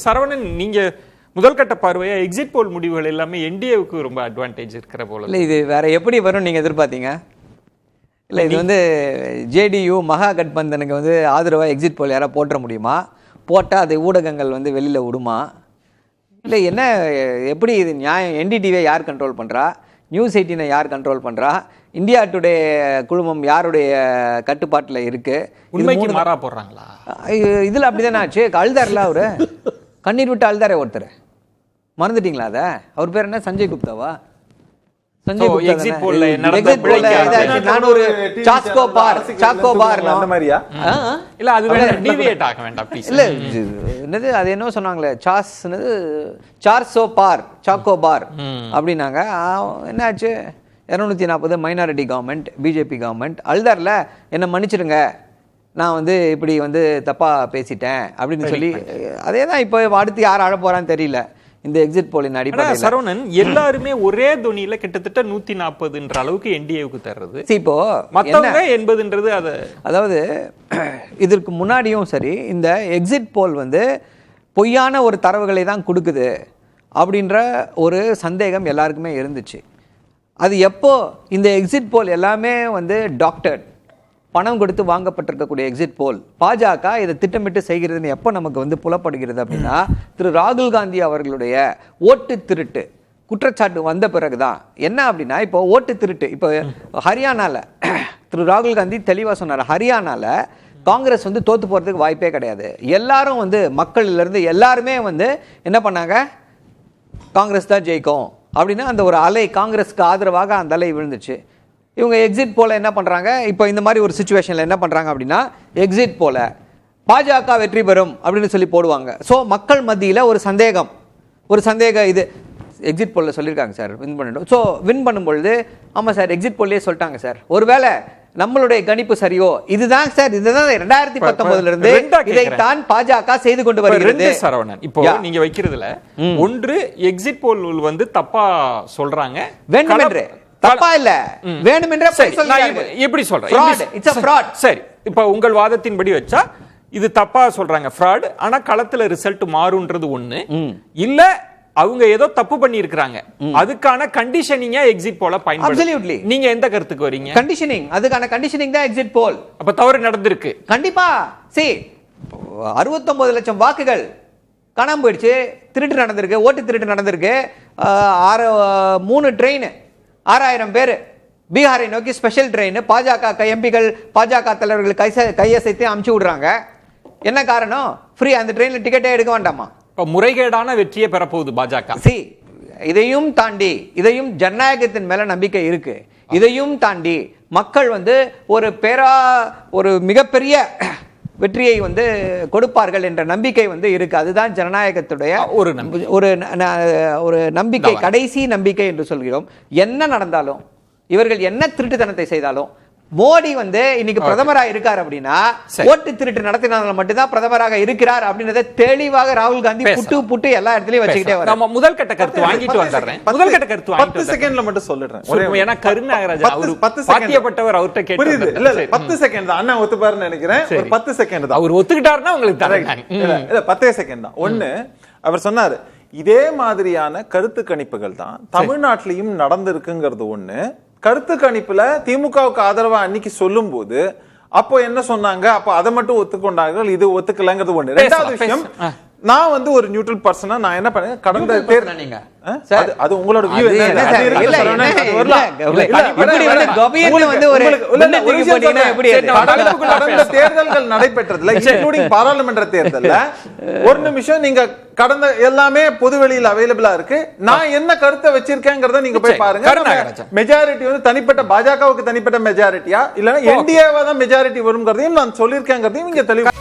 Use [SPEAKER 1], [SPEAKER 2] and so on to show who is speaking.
[SPEAKER 1] சரவணன், நீங்க முதல் கட்ட பார்வையா எக்ஸிட் போல் முடிவுகள் எல்லாமே என்டிஏவுக்கு ரொம்ப அட்வான்டேஜ் இருக்கிற போல
[SPEAKER 2] இல்லை. இது வேற எப்படி வரும் நீங்க எதிர்பார்த்தீங்க? இல்லை, இது வந்து ஜேடியு மகா கட்பந்தனுக்கு வந்து ஆதரவாக எக்ஸிட் போல் யாராவது போட்ட முடியுமா? போட்டால் அதை ஊடகங்கள் வந்து வெளியில் விடுமா? இல்லை, என்ன எப்படி இது நியாயம்? என்டிடிவியை யார் கண்ட்ரோல் பண்ணுறா? நியூஸ் 18 யார் கண்ட்ரோல் பண்ணுறா? இந்தியா டுடே குழுமம் யாருடைய கட்டுப்பாட்டில் இருக்கு?
[SPEAKER 1] உண்மைக்கு மாறா போடுறாங்களா?
[SPEAKER 2] இதில் அப்படி தானே ஆச்சு. அழுதார்ல அவரு, கண்ணீர் விட்டு அழுதாரே ஒருத்தர். மறந்துட்டீங்களா? அதை அவர் பேர் என்ன? சஞ்சய் குப்தாவா? சஞ்சய் குப்தா. எக்ஸிட் போல்ல நான் ஒரு சாக்கோ பார்
[SPEAKER 3] அந்த மாதிரியா?
[SPEAKER 1] இல்ல, அது டீவியேட் ஆக வேண்டாம் ப்ளீஸ்.
[SPEAKER 2] இல்ல, என்னது அது என்ன சொன்னாங்களே, சார்சோ பார் சாக்கோ பார் அப்படின்னாங்க. என்னாச்சு? 240 மைனாரிட்டி கவர்மெண்ட், பிஜேபி கவர்மெண்ட். அழுதார்ல, என்னை மன்னிச்சிடுங்க, நான் வந்து இப்படி வந்து தப்பா பேசிட்டேன் அப்படின்னு சொல்லி. அதே தான் இப்போ அடுத்து யார் ஆழ போறான்னு தெரியல இந்த எக்ஸிட் போலின் அடிப்படையில்.
[SPEAKER 1] சரவணன், எல்லாருமே ஒரே தொனியில கிட்டத்தட்ட 140ன்ற அளவுக்கு என்டிஏவுக்கு தர்றது.
[SPEAKER 2] இப்போ
[SPEAKER 1] மத்தவங்க 80ன்றது அது.
[SPEAKER 2] அதாவது இதற்கு முன்னாடியும் சரி, இந்த எக்ஸிட் போல் வந்து பொய்யான ஒரு தரவுகளை தான் கொடுக்குது அப்படின்ற ஒரு சந்தேகம் எல்லாருக்குமே இருந்துச்சு. அது எப்போ இந்த எக்ஸிட் போல் எல்லாமே வந்து டாக்டர் பணம் கொடுத்து வாங்கப்பட்டிருக்கக்கூடிய எக்ஸிட் போல் பாஜக இதை திட்டமிட்டு செய்கிறதுன்னு எப்போ நமக்கு வந்து புலப்படுகிறது அப்படின்னா, திரு ராகுல் காந்தி அவர்களுடைய ஓட்டு திருட்டு குற்றச்சாட்டு வந்த பிறகுதான். என்ன அப்படின்னா, இப்போ ஓட்டு திருட்டு, இப்போ ஹரியானால திரு ராகுல் காந்தி தெளிவாக சொன்னார், ஹரியானால காங்கிரஸ் வந்து தோத்து போகிறதுக்கு வாய்ப்பே கிடையாது. எல்லாரும் வந்து மக்களிலிருந்து எல்லாருமே வந்து என்ன பண்ணாங்க, காங்கிரஸ் தான் ஜெயிக்கும் அப்படின்னா அந்த ஒரு அலை காங்கிரஸ்க்கு ஆதரவாக அந்த அலை விழுந்துச்சு. இவங்க எக்ஸிட் போல என்ன பண்ணுறாங்க, இப்போ இந்த மாதிரி ஒரு சுச்சுவேஷனில் என்ன பண்ணுறாங்க அப்படின்னா, எக்ஸிட் போல பாஜக வெற்றி பெறும் அப்படின்னு சொல்லி போடுவாங்க. ஸோ மக்கள் மத்தியில் ஒரு சந்தேகம் இது எக்ஸிட் போலில் சொல்லியிருக்காங்க சார் வின் பண்ணிட்டோம். ஸோ வின் பண்ணும்பொழுது ஆமாம் சார் எக்ஸிட் போல்லே சொல்லிட்டாங்க சார், ஒருவேளை நம்மளுடைய கணிப்பு சரியோ, இதுதான் சார், இதுதான் 2019 இதைத்தான் பாஜக செய்து கொண்டு வருகிறது.
[SPEAKER 1] சரவணன், இப்போ நீங்க வைக்கிறதுல ஒன்று எக்ஸிட் போல் வந்து தப்பா சொல்றாங்க,
[SPEAKER 2] வேண்டுமென்றே தப்பா இல்ல, வேண்டுமென்றே
[SPEAKER 1] எப்படி சொல்றேன்? சரி, இப்ப உங்கள் வாதத்தின்படி வச்சா இது தப்பா சொல்றாங்க, ஃப்ராட். ஆனா களத்துல ரிசல்ட் மாறும்ன்றது ஒண்ணு இல்ல, அவங்க ஏதோ தப்பு பண்ணி இருக்காங்க, அதுக்கான கண்டிஷனிங்கா எக்ஸிட் போல பயன்படுது. நீங்க எந்த கருத்துக்கு வரீங்க?
[SPEAKER 2] கண்டிஷனிங், அதுக்கான கண்டிஷனிங் தான் எக்ஸிட் போல்.
[SPEAKER 1] அப்ப தவறு நடந்திருக்கு கண்டிப்பா.
[SPEAKER 2] 69 லட்சம் வாக்குகள் காணாம போயிடுச்சு, திருட்டு நடந்திருக்கு, ஓட்டு திருட்டு நடந்திருக்கு. 3 ட்ரெயின் 6000 பேர் பீகாரை நோக்கி ஸ்பெஷல் ட்ரெயின் பாஜக எம்பிகள் பாஜக தலைவர்கள் கையசைத்து அமுச்சு விடுறாங்க. என்ன காரணம்? ஃப்ரீ, அந்த ட்ரெயின்ல டிக்கெட்டே எடுக்க வேண்டாமா?
[SPEAKER 1] முறைகேடான வெற்றியை பெறப்போகுது பாஜக.
[SPEAKER 2] இதையும் தாண்டி, இதையும் ஜனநாயகத்தின் மேல நம்பிக்கை இருக்கு, இதையும் தாண்டி மக்கள் வந்து ஒரு மிகப்பெரிய வெற்றியை வந்து கொடுப்பார்கள் என்ற நம்பிக்கை வந்து இருக்கு. அதுதான் ஜனநாயகத்துடைய ஒரு நம்பிக்கை, கடைசி நம்பிக்கை என்று சொல்கிறோம். என்ன நடந்தாலும், இவர்கள் என்ன திருட்டுத்தனத்தை செய்தாலும், மோடி வந்து இன்னைக்கு பிரதமராக இருக்கார் அப்படின்னா ஓட்டு திருட்டு நடத்தினால மட்டும்தான் பிரதமராக இருக்கிறார் அப்படின்றத தெளிவாக ராகுல் காந்தி புட்டு எல்லா இடத்துலயும் வச்சுக்கிட்டே வர.
[SPEAKER 1] நம்ம முதல் கட்ட கருத்து வாங்கிட்டு வந்துடுறேன். முதல் கட்ட கருத்து
[SPEAKER 3] 10 செகண்ட்ல மட்டும் சொல்லிடுறேன்.
[SPEAKER 1] ஏன்னா கருநாகராஜ் அவர் பாத்தியப்பட்டவர், அவர்கிட்ட கேட்டு
[SPEAKER 3] இல்ல 10 செகண்ட் தான் அண்ணா ஒத்துப்பாருன்னு நினைக்கிறேன். ஒரு 10 செகண்ட் தான்
[SPEAKER 1] அவர் ஒத்துக்கிட்டாருன்னா உங்களுக்கு தரேன்.
[SPEAKER 3] இல்ல 10 செகண்ட் தான். ஒண்ணு, அவர் சொன்னாரு இதே மாதிரியான கருத்து கணிப்புகள் தான் தமிழ்நாட்டிலையும் நடந்திருக்குங்கிறது ஒண்ணு. கருத்து கணிப்புல திமுகவுக்கு ஆதரவா அன்னைக்கு சொல்லும் போது அப்போ என்ன சொன்னாங்க, அப்போ அதை மட்டும் ஒத்துக்கொண்டார்கள், இது ஒத்துக்கலங்கிறது ஒண்ணு. ரெண்டாவது விஷயம், நான் வந்து ஒரு நியூட்ரல் பர்சனா நான் என்ன பண்ணேன், கடந்த அது உங்களோட வியூ கடந்த தேர்தல்கள் நடைபெற்றதுல இன்க்ளூடிங் பாராளுமன்ற தேர்தல்ல ஒரு நிமிஷம், நீங்க கடந்த எல்லாமே பொதுவெளியில் அவைலபிளா இருக்கு. நான் என்ன கருத்தை வச்சிருக்கேங்கிறத நீங்க போய் பாருங்க. மெஜாரிட்டி வந்து தனிப்பட்ட பாஜகவுக்கு தனிப்பட்ட மெஜாரிட்டியா இல்லன்னா என்டிஏவா தான் மெஜாரிட்டி வரும்ங்கிறதையும் நான் சொல்லியிருக்கேங்கிறதையும் நீங்க தெளிவா